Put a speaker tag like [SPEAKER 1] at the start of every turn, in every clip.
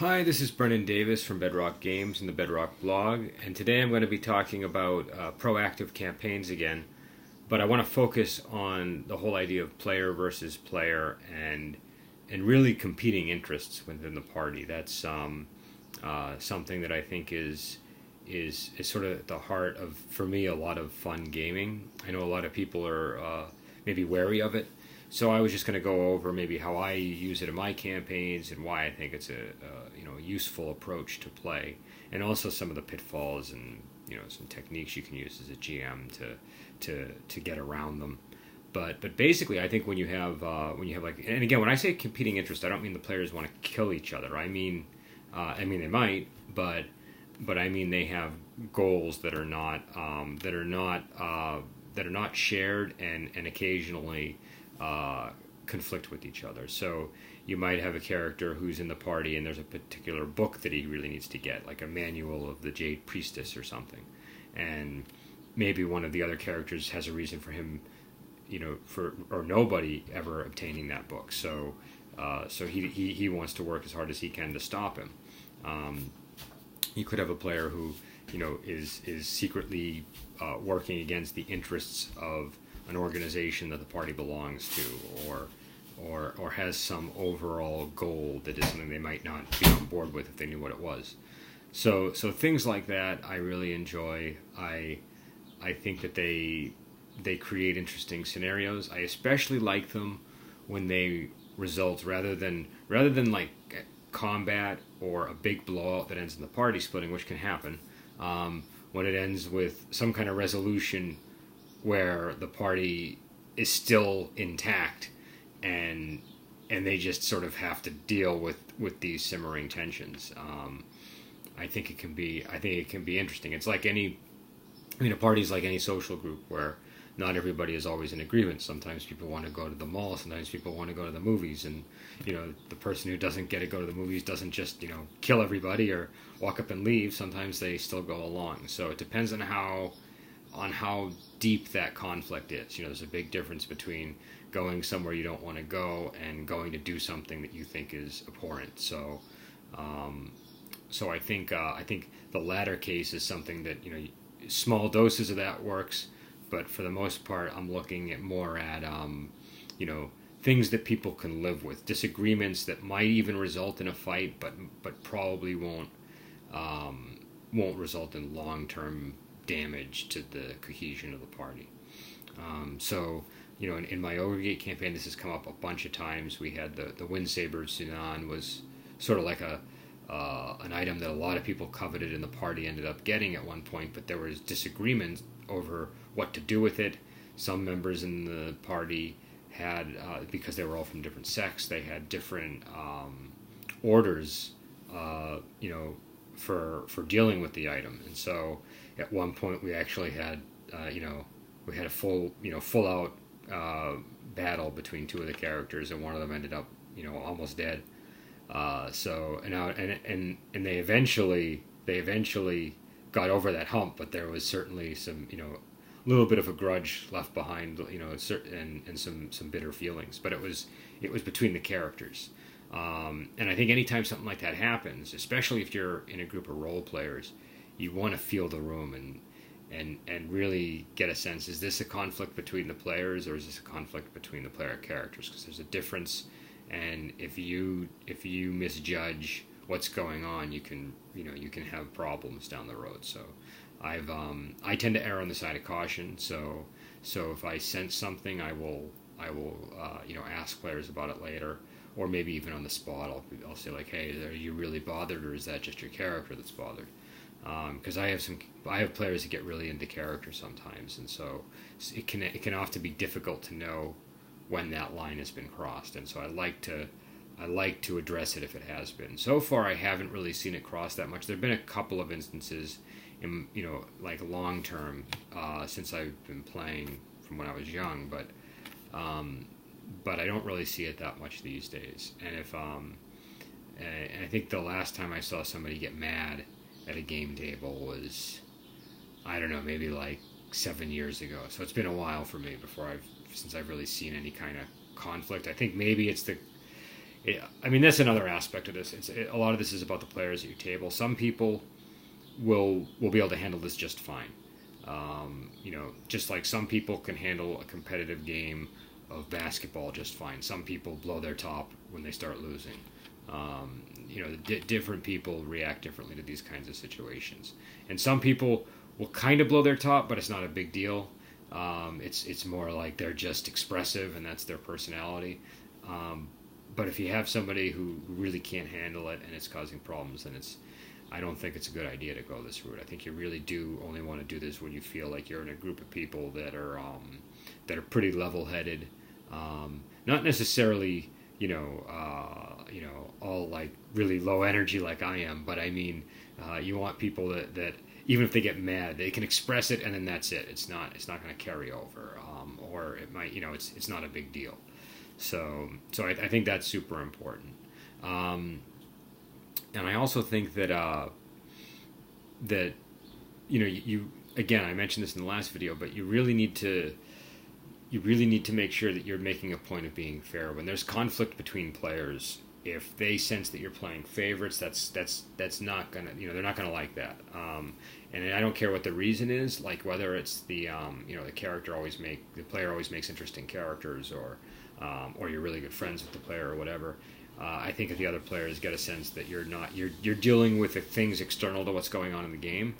[SPEAKER 1] Hi, this is Brennan Davis from Bedrock Games and the Bedrock blog, and today I'm going to be talking about proactive campaigns again, but I want to focus on the whole idea of player versus player and really competing interests within the party. That's something that I think is sort of at the heart of, for me, a lot of fun gaming. I know a lot of people are maybe wary of it, so I was just going to go over maybe how I use it in my campaigns and why I think it's a useful approach to play, and also some of the pitfalls and some techniques you can use as a GM to get around them. But basically, I think when you have like, and again, when I say competing interest, I don't mean the players want to kill each other. I mean they might, but I mean they have goals that are not shared and occasionally conflict with each other. So you might have a character who's in the party and there's a particular book that he really needs to get, like a manual of the Jade Priestess or something, and maybe one of the other characters has a reason for him, for or nobody ever obtaining that book. So he wants to work as hard as he can to stop him. Um, you could have a player who is secretly working against the interests of an organization that the party belongs to, or has some overall goal that is something they might not be on board with if they knew what it was. So things like that I really enjoy. I think that they create interesting scenarios. I especially like them when they result rather than like combat or a big blowout that ends in the party splitting, which can happen. When it ends with some kind of resolution where the party is still intact and they just sort of have to deal with these simmering tensions. I think it can be interesting. It's like a party's like any social group where not everybody is always in agreement. Sometimes people want to go to the mall. Sometimes people want to go to the movies, and the person who doesn't get to go to the movies doesn't just kill everybody or walk up and leave. Sometimes they still go along. So it depends on how deep that conflict is. There's a big difference between going somewhere you don't want to go and going to do something that you think is abhorrent. So I think the latter case is something that small doses of that works, but for the most part, I'm looking at more at things that people can live with, disagreements that might even result in a fight, but probably won't result in long term damage to the cohesion of the party. In my Overgate campaign, this has come up a bunch of times. We had the Windsaber Sunan was sort of like an item that a lot of people coveted and the party ended up getting at one point, but there was disagreement over what to do with it. Some members in the party had, because they were all from different sects, they had different orders, for dealing with the item. And so at one point we actually had, we had a full out battle between two of the characters, and one of them ended up, almost dead. And they eventually got over that hump, but there was certainly some little bit of a grudge left behind, and some bitter feelings. But it was between the characters, and I think anytime something like that happens, especially if you're in a group of role players, you want to feel the room and really get a sense: is this a conflict between the players, or is this a conflict between the player characters? Because there's a difference. And if you misjudge what's going on, you can have problems down the road. So I tend to err on the side of caution. So if I sense something, I will ask players about it later, or maybe even on the spot. I'll say like, hey, are you really bothered, or is that just your character that's bothered? Because I have players that get really into character sometimes, and so it can often be difficult to know when that line has been crossed, and so I like to address it if it has been. So far, I haven't really seen it cross that much. There've been a couple of instances, in like long term, since I've been playing from when I was young, but I don't really see it that much these days. And I think the last time I saw somebody get mad at a game table was, I don't know, maybe like 7 years ago. So it's been a while for me since I've really seen any kind of conflict. I think maybe it's I mean, that's another aspect of this. A lot of this is about the players at your table. Some people will be able to handle this just fine. Just like some people can handle a competitive game of basketball just fine. Some people blow their top when they start losing. Different people react differently to these kinds of situations. And some people will kind of blow their top, but it's not a big deal. It's more like they're just expressive and that's their personality. But if you have somebody who really can't handle it and it's causing problems, then I don't think it's a good idea to go this route. I think you really do only want to do this when you feel like you're in a group of people that are pretty level-headed, not necessarily all like really low energy like I am, but I mean you want people that even if they get mad, they can express it and then that's it. It's not going to carry over, or it might it's not a big deal. So I think that's super important. And I also think that you again, I mentioned this in the last video, but you really need to make sure that you're making a point of being fair. When there's conflict between players, if they sense that you're playing favorites, that's not gonna, they're not gonna like that. And I don't care what the reason is, like whether it's the the player always makes interesting characters, or you're really good friends with the player or whatever. I think if the other players get a sense that you're dealing with the things external to what's going on in the game,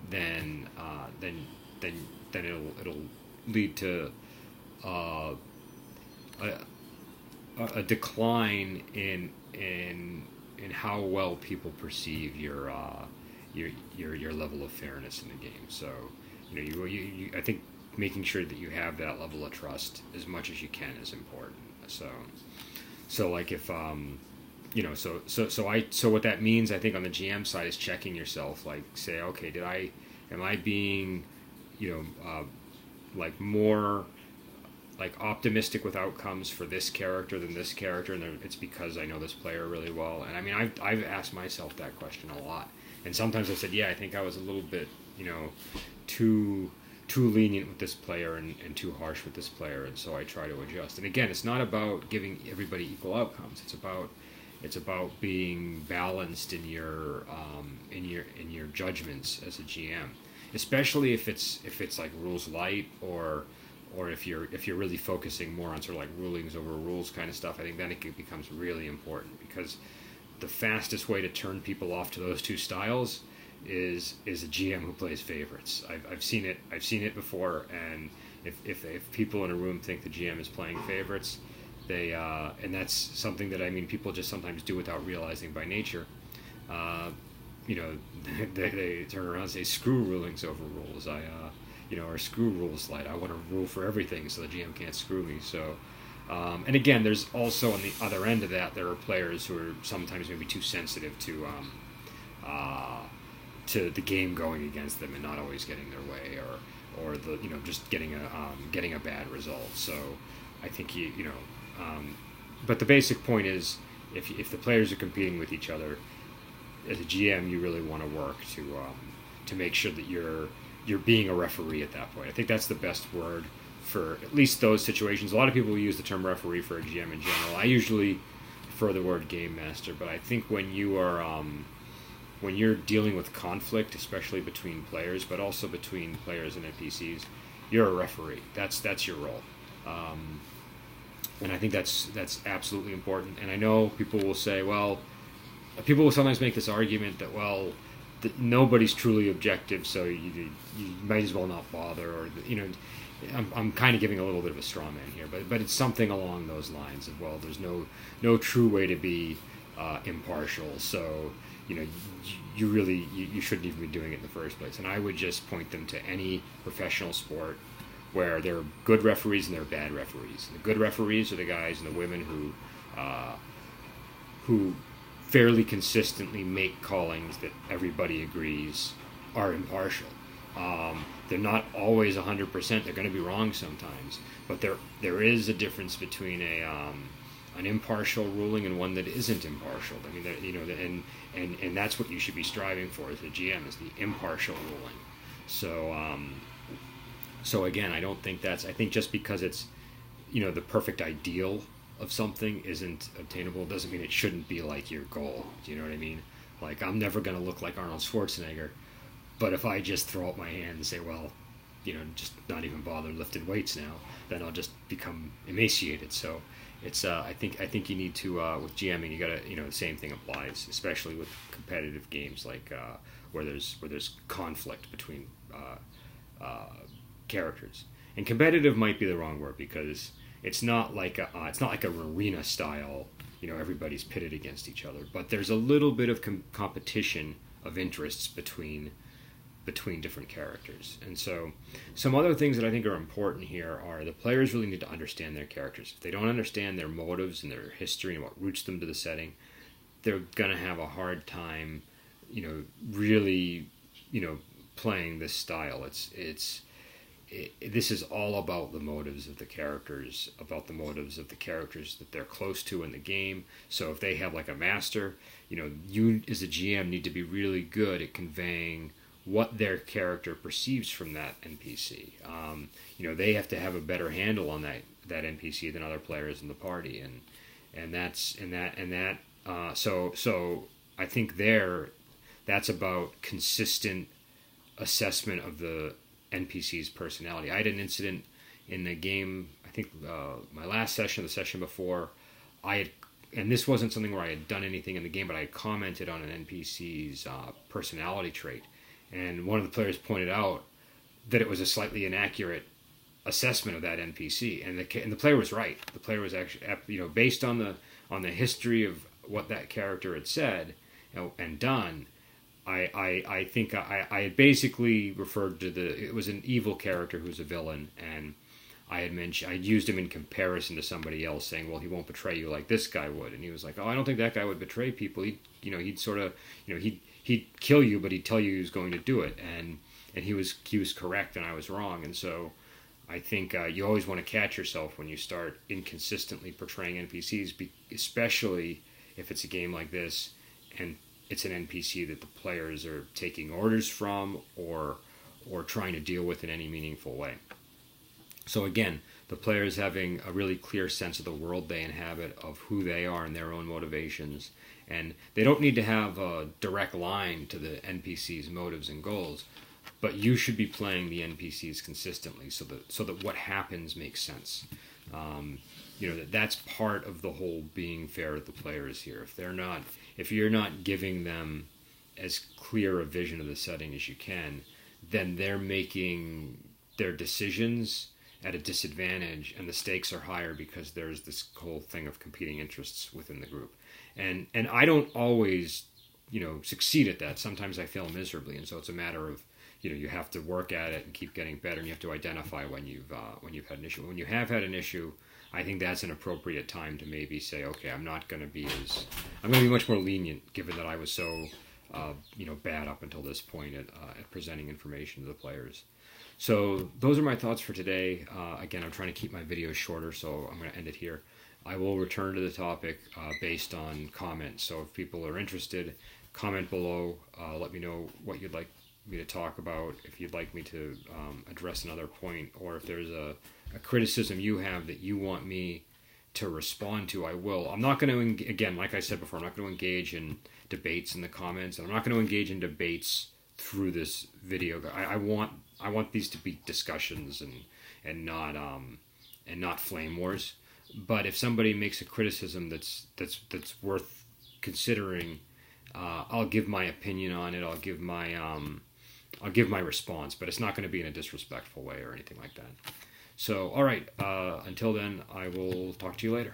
[SPEAKER 1] then it'll lead to a decline in how well people perceive your level of fairness in the game. So I think making sure that you have that level of trust as much as you can is important. So like if so what that means, I think, on the GM side is checking yourself, like say, okay, am I being like more like optimistic with outcomes for this character than this character, and it's because I know this player really well. And I mean, I've asked myself that question a lot, and sometimes I said, yeah, I think I was a little bit too lenient with this player and too harsh with this player, and so I try to adjust. And again, it's not about giving everybody equal outcomes. It's about being balanced in your judgments as a GM, especially if it's like rules light, or if you're really focusing more on sort of like rulings over rules kind of stuff. I think then it becomes really important, because the fastest way to turn people off to those two styles is a GM who plays favorites. I've seen it before, and if people in a room think the GM is playing favorites, they and that's something that, I mean, people just sometimes do without realizing by nature. They turn around and say, screw rulings over rules. Or screw rules light. I want to rule for everything so the GM can't screw me. So, and again, there's also on the other end of that, there are players who are sometimes maybe too sensitive to the game going against them and not always getting their way, or just getting a bad result. So I think but the basic point is, if the players are competing with each other, as a GM, you really want to work to make sure that you're being a referee at that point. I think that's the best word for at least those situations. A lot of people use the term referee for a GM in general. I usually prefer the word game master, but I think when you're dealing with conflict, especially between players, but also between players and NPCs, you're a referee. That's your role. And I think that's absolutely important. And I know people will say, people will sometimes make this argument that, that nobody's truly objective, so you might as well not bother, or I'm kind of giving a little bit of a straw man here, but it's something along those lines of, there's no true way to be impartial, so you shouldn't even be doing it in the first place. And I would just point them to any professional sport where there are good referees and there are bad referees. The good referees are the guys and the women who fairly consistently make callings that everybody agrees are impartial. They're not always 100%. They're going to be wrong sometimes, but there is a difference between an impartial ruling and one that isn't impartial. I mean, and that's what you should be striving for as a GM, is the impartial ruling. So again, I don't think I think just because it's the perfect ideal of something isn't obtainable, doesn't mean it shouldn't be like your goal. Do you know what I mean? Like, I'm never going to look like Arnold Schwarzenegger, but if I just throw up my hand and say, well, just not even bother lifting weights now, then I'll just become emaciated. So it's I think you need to with GMing, you gotta, the same thing applies, especially with competitive games like where there's conflict between characters. And competitive might be the wrong word, because it's not like an arena style. Everybody's pitted against each other, but there's a little bit of competition of interests between different characters. And so some other things that I think are important here are the players really need to understand their characters. If they don't understand their motives and their history and what roots them to the setting, they're going to have a hard time, really, playing this style. This is all about the motives of the characters, that they're close to in the game. So if they have like a master, you as a GM need to be really good at conveying what their character perceives from that NPC. They have to have a better handle on that NPC than other players in the party, so I think that's about consistent assessment of the NPC's personality. I had an incident in the game, I think my last session, the session before, and this wasn't something where I had done anything in the game, but I had commented on an NPC's personality trait. And one of the players pointed out that it was a slightly inaccurate assessment of that NPC, and the player was right. The player was actually, based on the history of what that character had said and done. I think I had basically referred to it was an evil character who's a villain, and I used him in comparison to somebody else, saying, well, he won't betray you like this guy would. And he was like, oh, I don't think that guy would betray people. He'd kill you, but he'd tell you he was going to do it. And he was correct, and I was wrong. And so I think you always want to catch yourself when you start inconsistently portraying NPCs, especially if it's a game like this and it's an NPC that the players are taking orders from or trying to deal with in any meaningful way. So again, the players having a really clear sense of the world they inhabit, of who they are and their own motivations. And they don't need to have a direct line to the NPC's motives and goals, but you should be playing the NPCs consistently so that what happens makes sense. That's part of the whole being fair to the players here. If you're not giving them as clear a vision of the setting as you can, then they're making their decisions at a disadvantage, and the stakes are higher because there's this whole thing of competing interests within the group. And I don't always, succeed at that. Sometimes I fail miserably, and so it's a matter of, you have to work at it and keep getting better, and you have to identify when you've had an issue. When you have had an issue, I think that's an appropriate time to maybe say, okay, I'm going to be much more lenient, given that I was so, bad up until this point at presenting information to the players. So those are my thoughts for today. Again, I'm trying to keep my videos shorter, so I'm going to end it here. I will return to the topic based on comments. So if people are interested, comment below. Let me know what you'd like me to talk about, if you'd like me to address another point, or if there's a criticism you have that you want me to respond to, I will. I'm not going to, again, like I said before, I'm not going to engage in debates in the comments, and I'm not going to engage in debates through this video. I want these to be discussions and not flame wars. But if somebody makes a criticism that's worth considering, I'll give my opinion on it. I'll give my response, but it's not going to be in a disrespectful way or anything like that. So, all right. Until then, I will talk to you later.